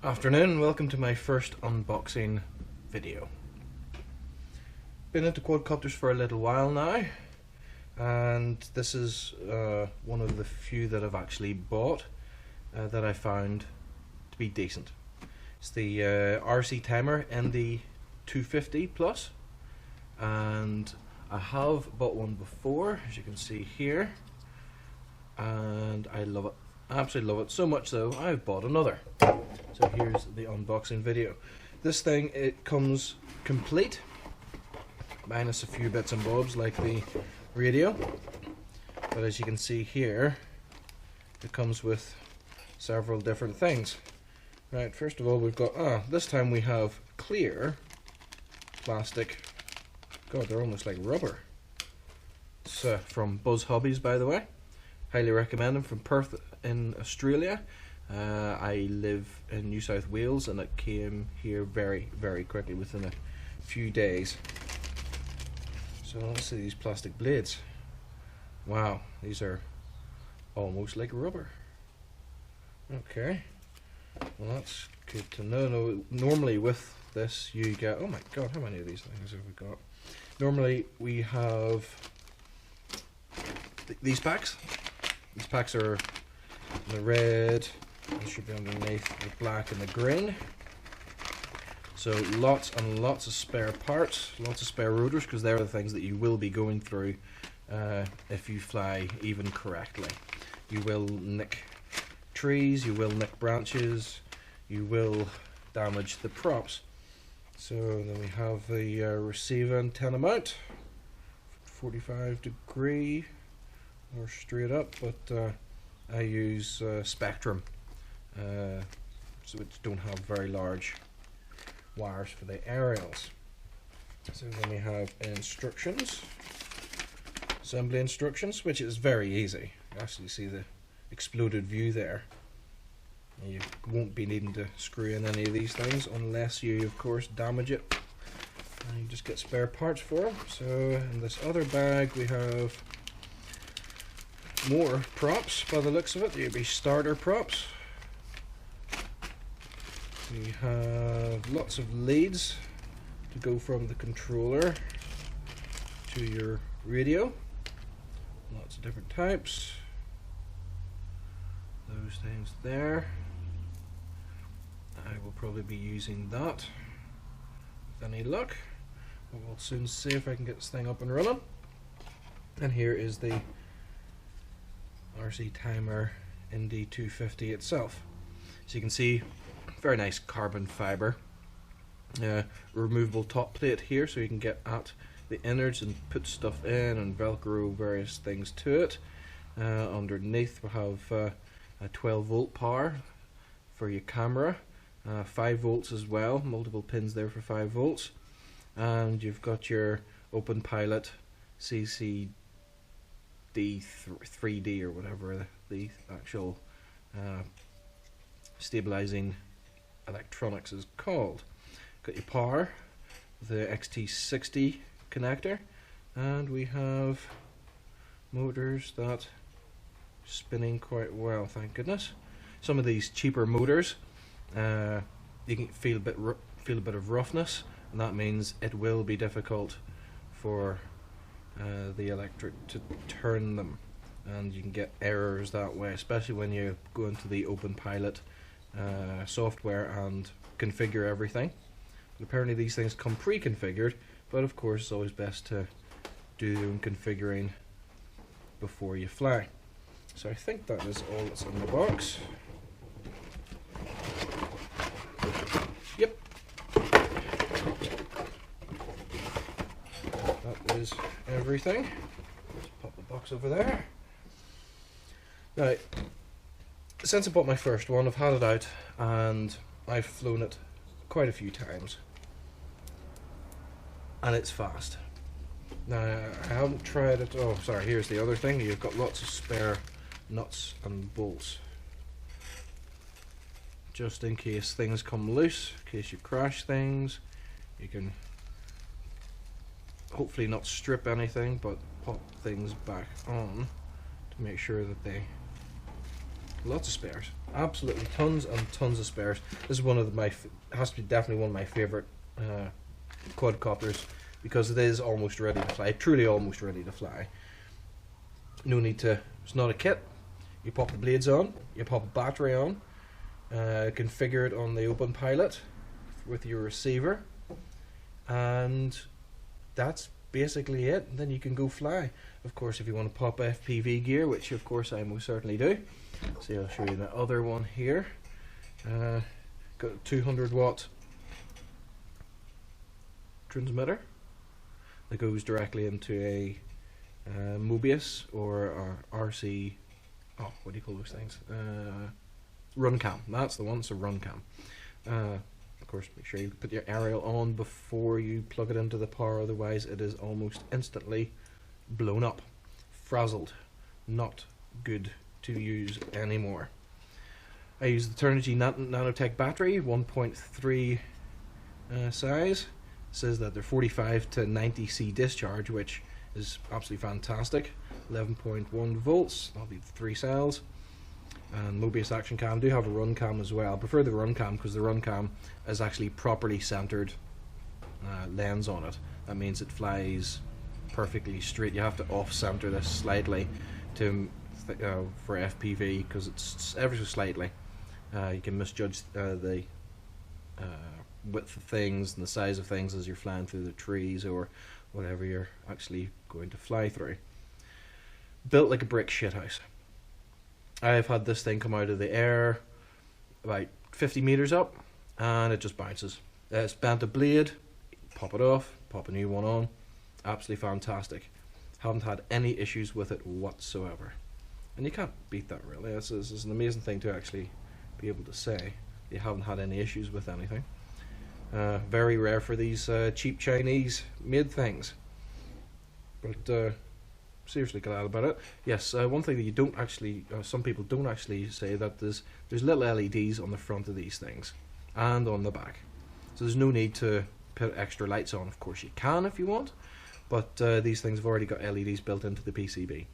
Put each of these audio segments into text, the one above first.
Afternoon and welcome to my first unboxing video. Been into quadcopters for a little while now, and this is one of the few that I've actually bought that I found to be decent. It's the RCTimer Indy 250 Plus, and I have bought one before, as you can see here, and I love it. Absolutely love it, so much so I've bought another. So here's the unboxing video. This thing, it comes complete, minus a few bits and bobs like the radio, but as you can see here, it comes with several different things. Right, first of all we've got, this time we have clear plastic. God, they're almost like rubber. It's from Buzz Hobbies, by the way. Highly recommend them, from Perth in Australia. I live in New South Wales, and it came here very, very quickly, within a few days. So let's see these plastic blades. Wow, these are almost like rubber. Okay, well that's good to know. No, normally with this you get, oh my god, how many of these things have we got? Normally we have these packs. These packs are the red, they should be underneath the black and the green. So lots and lots of spare parts, lots of spare rotors, because they're the things that you will be going through if you fly even correctly. You will nick trees, you will nick branches, you will damage the props. So then we have the receiver antenna mount, 45° or straight up, but I use Spectrum, so which don't have very large wires for the aerials. So then we have instructions, assembly instructions, which is very easy. You actually see the exploded view there. You won't be needing to screw in any of these things unless you, of course, damage it. And you just get spare parts for them. So in this other bag we have more props, by the looks of it. They'll be starter props. We have lots of leads to go from the controller to your radio. Lots of different types. Those things there. I will probably be using that with any luck. But we'll soon see if I can get this thing up and running. And here is the RCTimer Indy 250 itself. So you can see, very nice carbon fiber, removable top plate here, so you can get at the innards and put stuff in and velcro various things to it. Underneath we have a 12-volt power for your camera, 5 volts as well, multiple pins there for 5 volts, and you've got your open pilot CCD 3D or whatever the actual stabilizing electronics is called. Got your power, the XT60 connector, and we have motors that spinning quite well, thank goodness. Some of these cheaper motors, you can feel a bit of roughness, and that means it will be difficult for the electric to turn them, and you can get errors that way, especially when you go into the open pilot software and configure everything. But apparently these things come pre-configured, but of course it's always best to do your own configuring before you fly. So I think that is all that's in the box. Yep, that is everything. Just pop the box over there. Now, since I bought my first one, I've had it out and I've flown it quite a few times, and it's fast. Now, I haven't tried it. Oh, sorry, here's the other thing. You've got lots of spare nuts and bolts, just in case things come loose, in case you crash things. You can hopefully not strip anything, but pop things back on to make sure that they lots of spares, absolutely tons and tons of spares. This is one of my has to be definitely one of my favorite quadcopters, because it is almost ready to fly, truly almost ready to fly. No need to, it's not a kit. You pop the blades on, you pop a battery on, configure it on the open pilot with your receiver, and that's basically it. And then you can go fly. Of course, if you want to pop FPV gear, which of course I most certainly do. So I'll show you the other one here. Got a 200 watt transmitter that goes directly into a Mobius or RC. Oh, what do you call those things? Run cam. That's the one. It's a run cam. Of course, make sure you put your aerial on before you plug it into the power. Otherwise, it is almost instantly blown up, frazzled. Not good to use anymore. I use the Turnigy Nanotech battery, 1.3 size. It says that they're 45 to 90 C discharge, which is absolutely fantastic. 11.1 volts, that'll be 3 cells. And Mobius Action Cam do have a run cam as well. I prefer the run cam because the run cam is actually properly centered lens on it. That means it flies perfectly straight. You have to off center this slightly to for FPV, because it's ever so slightly. You can misjudge the width of things and the size of things as you're flying through the trees or whatever you're actually going to fly through. Built like a brick shithouse. I've had this thing come out of the air about 50 meters up and it just bounces. It's bent a blade, pop it off, pop a new one on. Absolutely fantastic. Haven't had any issues with it whatsoever. And you can't beat that, really. This is an amazing thing to actually be able to say you haven't had any issues with anything. Very rare for these cheap Chinese made things. But seriously glad about it. Yes, one thing that you don't actually, some people don't actually say, that there's little LEDs on the front of these things and on the back. So there's no need to put extra lights on. Of course you can if you want, but these things have already got LEDs built into the PCB,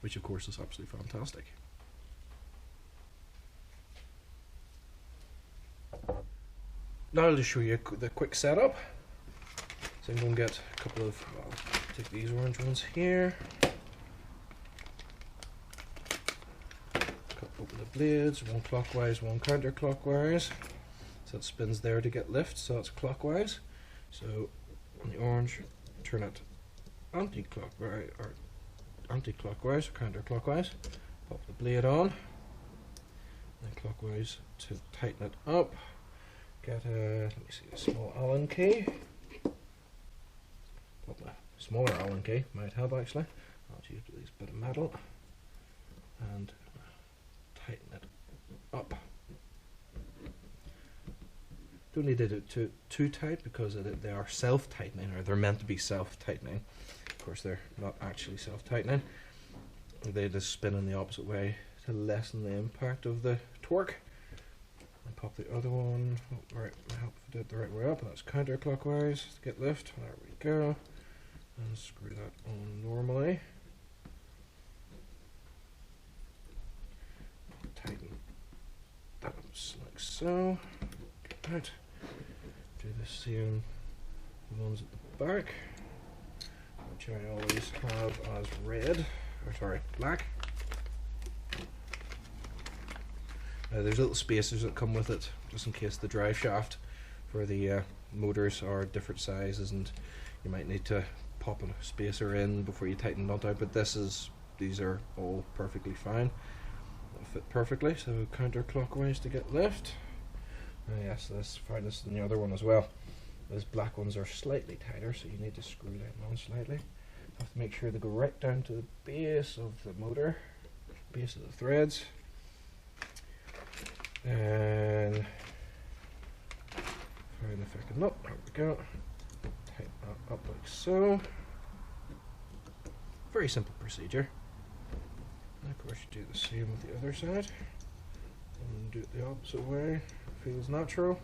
which of course is absolutely fantastic. Now I'll just show you the quick setup. So I'm going to get a couple of, well, take these orange ones here. Cut open the blades, one clockwise, one counterclockwise. So it spins there to get lift, so it's clockwise. So on the orange, turn it anti-clockwise or counterclockwise. Pop the blade on, and clockwise to tighten it up. Get a, let me see, a small Allen key. Pop a smaller Allen key, might help actually. I'll use this bit of metal and tighten it up. Don't need to do it too tight, because they are self-tightening, or they're meant to be self-tightening. Of course, they're not actually self-tightening. They just spin in the opposite way to lessen the impact of the torque. And pop the other one. Oh, right, I hope I did it the right way up. And that's counterclockwise to get lift. There we go. And screw that on normally. Tighten that up like so. Out. Do the same ones at the back, which I always have as red, or sorry, black. There's little spacers that come with it, just in case the drive shaft for the motors are different sizes, and you might need to pop a spacer in before you tighten the nut out. But these are all perfectly fine. They'll fit perfectly. So counterclockwise to get lift. Yes, let's find this in the other one as well. Those black ones are slightly tighter, so you need to screw them on slightly. Have to make sure they go right down to the base of the motor, base of the threads. And find if I can, there we go. Tighten that up like so. Very simple procedure. And of course you do the same with the other side. And do it the opposite way. Feels natural.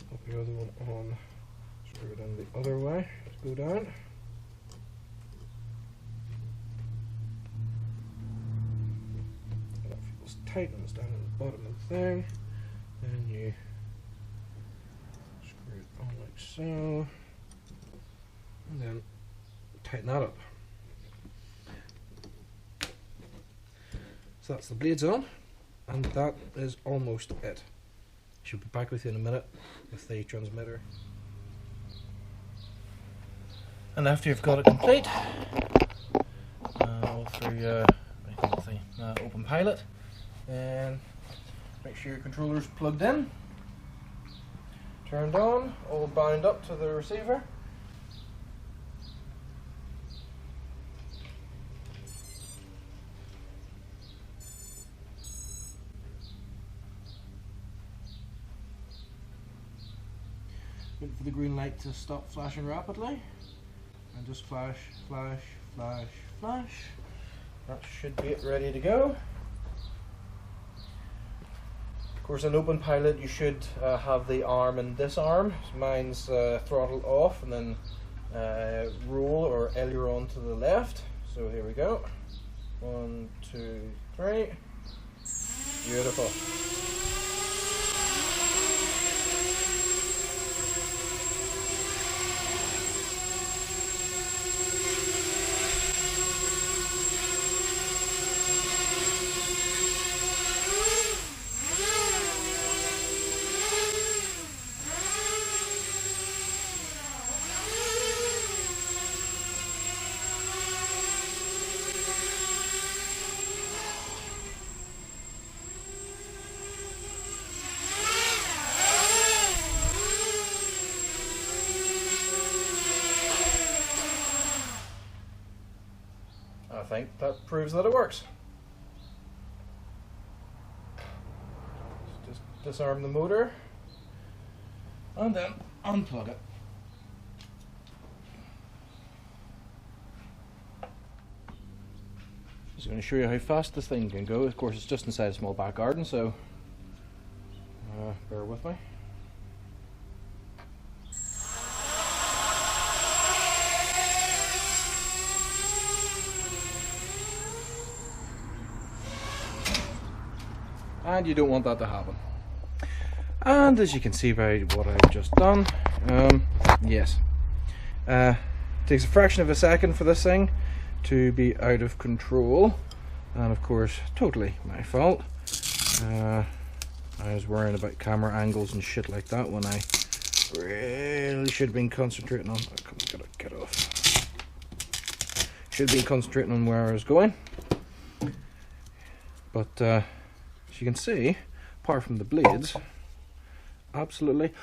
Pop the other one on, screw it in the other way to go down. just tightens down at the bottom of the thing, and you screw it on like so, and then tighten that up. So that's the blades on, and that is almost it. Should be back with you in a minute with the transmitter. And after you've got it complete, all through the open pilot, and make sure your controller's plugged in, turned on, all bound up to the receiver. Wait for the green light to stop flashing rapidly, and just flash, flash, flash, flash. That should be it, ready to go. Of course, in open pilot you should have the arm and disarm. Mine's throttle off and then roll or aileron to the left. So here we go. 1, 2, 3. Beautiful. I think that proves that it works. Just disarm the motor and then unplug it. Just going to show you how fast this thing can go. Of course, it's just inside a small back garden, so bear with me. And you don't want that to happen. And as you can see by what I've just done, yes, takes a fraction of a second for this thing to be out of control, and of course totally my fault. I was worrying about camera angles and shit like that when I really should have been concentrating on, gotta get off, should have been concentrating on where I was going. But as you can see, apart from the blades, absolutely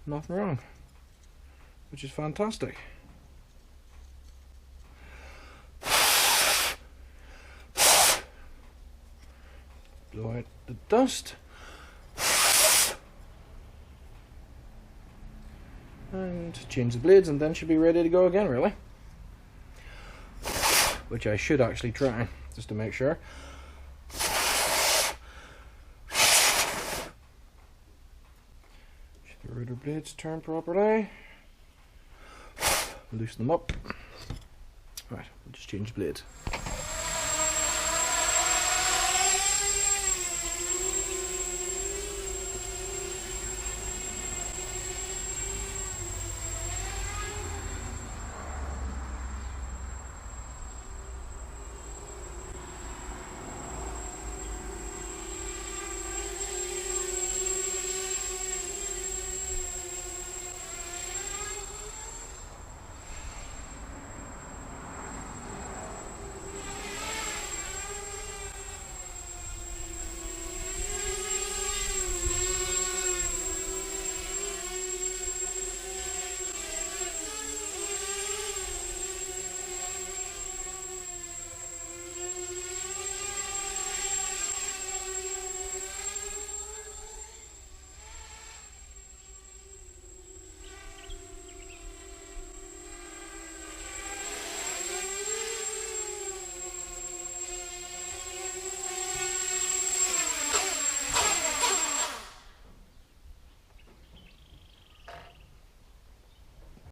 nothing wrong, which is fantastic. Blow out the dust and change the blades, and then should be ready to go again, really, which I should actually try just to make sure. The rotor blades turn properly. Loosen them up. Right, we'll just change the blades.